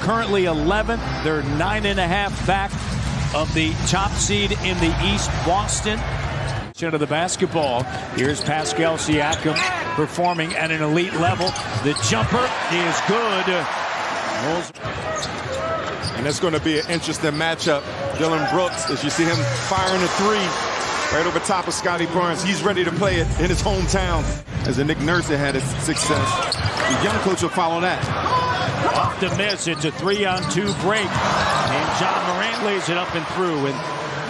currently 11th. They're 9.5 back of the top seed in the East, Boston. Of the basketball. Here's Pascal Siakam performing at an elite level. The jumper is good. And that's going to be an interesting matchup. Dylan Brooks, as you see him firing a three right over top of Scotty Barnes. He's ready to play it in his hometown. As Nick Nurse had his success. The young coach will follow that. Off the miss. It's a 3-on-2 break. And Ja Morant lays it up and through. And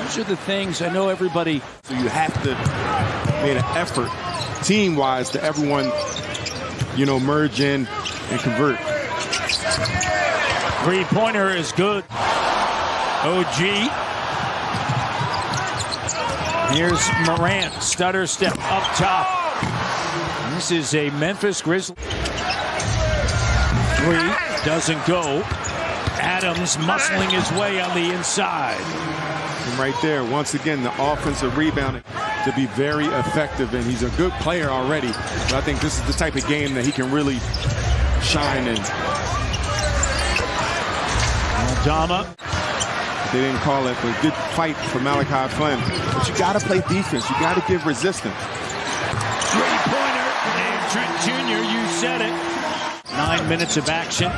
these are the things I know everybody. So you have to make an effort team-wise to everyone, merge in and convert. Three-pointer is good. OG. Here's Morant. Stutter step up top. This is a Memphis Grizzlies. Three doesn't go. Adams muscling his way on the inside. And right there, once again, the offensive rebounding to be very effective, and he's a good player already. But I think this is the type of game that he can really shine in. Aldama. They didn't call it, but good fight for Malachi Flynn. But you got to play defense. You got to give resistance. Three-pointer, and Trent Jr., you said it. 9 minutes of action.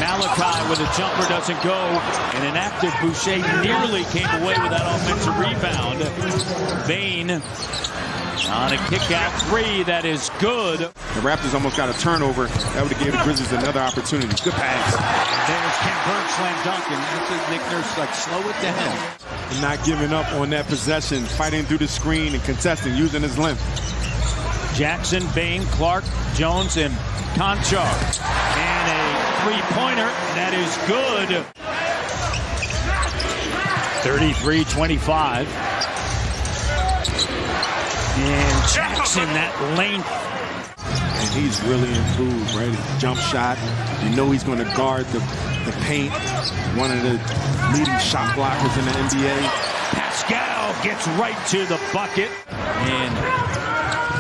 Malachi with a jumper doesn't go, and an active Boucher nearly came away with that offensive rebound. Bain on a kick-out three that is good. The Raptors almost got a turnover. That would have given the Grizzlies another opportunity. Good pass. There's Ken Burke slam dunk, and Nick Nurse like slow it down. And not giving up on that possession, fighting through the screen and contesting, using his length. Jackson, Bain, Clark, Jones, and Conchar. And a three-pointer that is good. 33-25. And Jackson, that length. And he's really improved, right? His jump shot. He's going to guard the paint. One of the leading shot blockers in the NBA. Pascal gets right to the bucket. And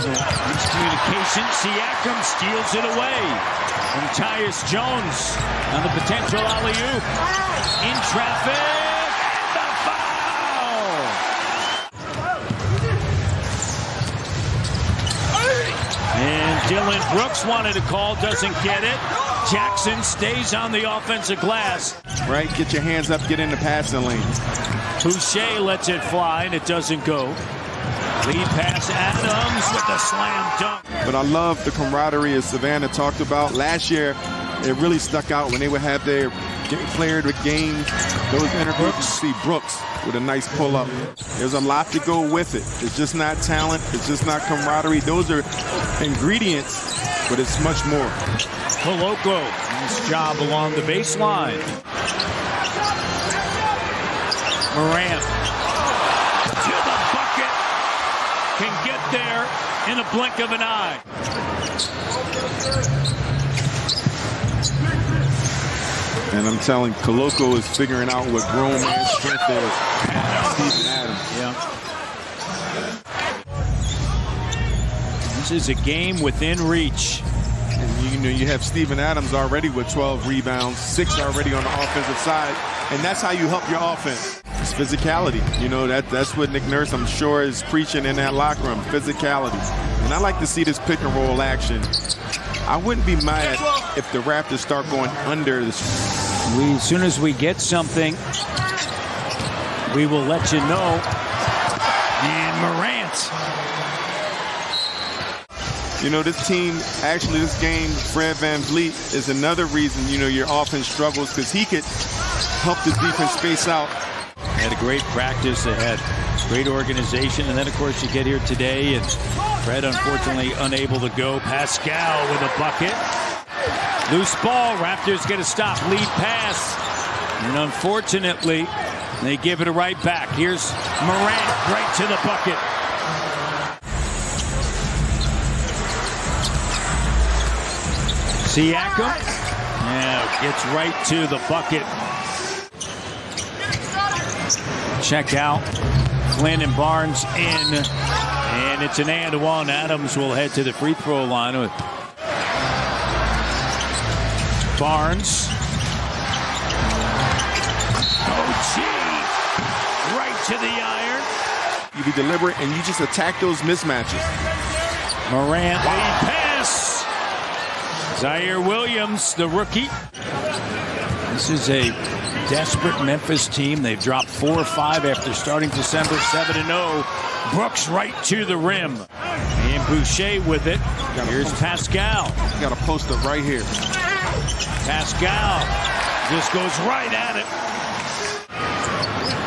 miscommunication. Siakam steals it away. And Tyus Jones on the potential alley-oop. In traffic. And the foul! And Dylan Brooks wanted a call, doesn't get it. Jackson stays on the offensive glass. Right, get your hands up, get in the passing lane. Boucher lets it fly, and it doesn't go. Lead pass, Adams with the slam dunk. But I love the camaraderie as Savannah talked about. Last year, it really stuck out when they would have their player of the game. Those interviews, you see Brooks with a nice pull-up. There's a lot to go with it. It's just not talent. It's just not camaraderie. Those are ingredients, but it's much more. Koloko, nice job along the baseline. Morant. Can get there in a blink of an eye. And I'm telling, Koloko is figuring out what grown man strength is. Steven Adams. Yeah. This is a game within reach. And you have Steven Adams already with 12 rebounds, 6 already on the offensive side, and that's how you help your offense. It's physicality. That's what Nick Nurse, I'm sure, is preaching in that locker room, physicality. And I like to see this pick and roll action. I wouldn't be mad if the Raptors start going under this. As soon as we get something, we will let you know. And Morant. This team, actually this game, Fred VanVleet is another reason, your offense struggles, because he could help the defense space out. They had a great practice. They had great organization. And then, of course, you get here today, and Fred, unfortunately, unable to go. Pascal with a bucket. Loose ball. Raptors get a stop. Lead pass. And unfortunately, they give it right back. Here's Morant right to the bucket. Siakam. Now gets right to the bucket. Check out. Flynn and Barnes in. And it's an and one. Adams will head to the free throw line with Barnes. OG right to the iron. You be deliberate and you just attack those mismatches. Morant, lead pass. Zaire Williams, the rookie. This is a desperate Memphis team. They've dropped 4 or 5 after starting December 7-0. Brooks right to the rim. And Boucher with it. Here's Pascal. You got a post up right here. Pascal just goes right at it.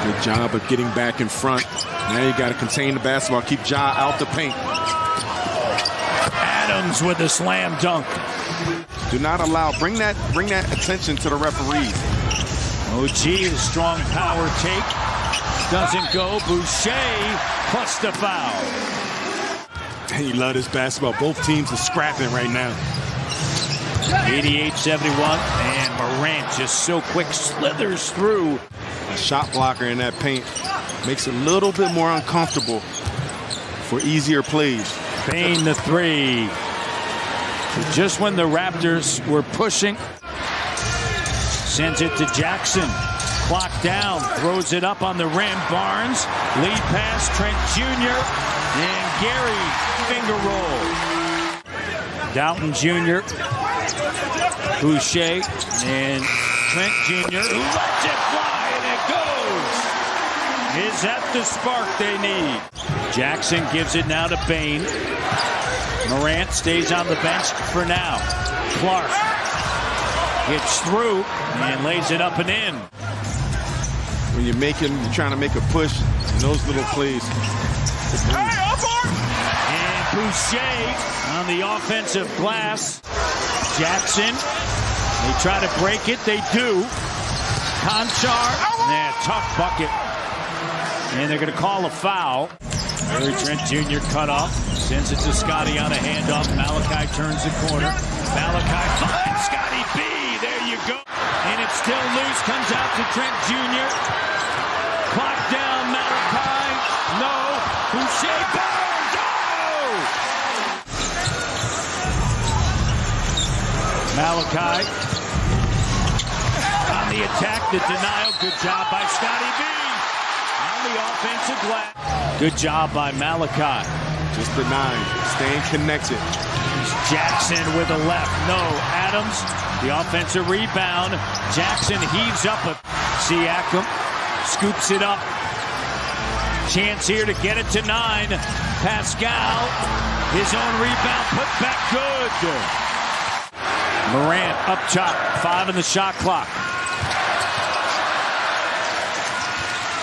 Good job of getting back in front. Now you got to contain the basketball, keep Ja out the paint. Adams with a slam dunk. Do not allow, bring that attention to the referees. OG, the strong power take. Doesn't go. Boucher plus the foul. And you love this basketball. Both teams are scrapping right now. 88-71, and Morant just so quick slithers through. A shot blocker in that paint makes it a little bit more uncomfortable for easier plays. Payne the 3. Just when the Raptors were pushing, sends it to Jackson. Clock down, throws it up on the rim. Barnes, lead pass, Trent Jr. and Gary finger roll. Dalton Jr., Boucher, and Trent Jr. who lets it fly, and it goes. Is that the spark they need? Jackson gives it now to Payne. Morant stays on the bench for now. Clark gets through and lays it up and in. When you're trying to make a push, in those little plays. And Boucher on the offensive glass. Jackson, they try to break it, they do. Conchar, tough bucket. And they're going to call a foul. Barry Trent Jr. cut off, sends it to Scotty on a handoff. Malachi turns the corner. Malachi finds Scotty B. There you go. And it's still loose, comes out to Trent Jr. Clock down, Malachi. No. Boucher Barnes. Oh! Malachi on the attack, the denial. Good job by Scotty B. On the offensive glass. Good job by Malachi. Just the 9, staying connected. Jackson with a left. No. Adams, the offensive rebound. Jackson heaves up a Siakam. Scoops it up. Chance here to get it to 9. Pascal, his own rebound, put back good. Morant up top, 5 in the shot clock.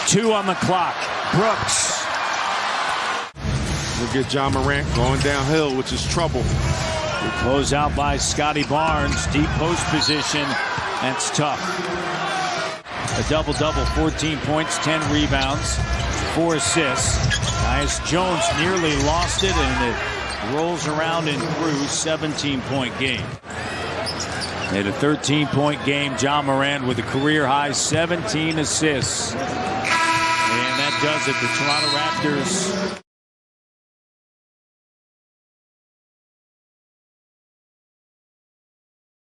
2 on the clock. Brooks. Look at Ja Morant going downhill, which is trouble. Close out by Scotty Barnes. Deep post position. That's tough. A double-double, 14 points, 10 rebounds, 4 assists. Tyus Jones nearly lost it, and it rolls around and through. 17-point game. They had a 13-point game. Ja Morant with a career-high 17 assists. And that does it. The Toronto Raptors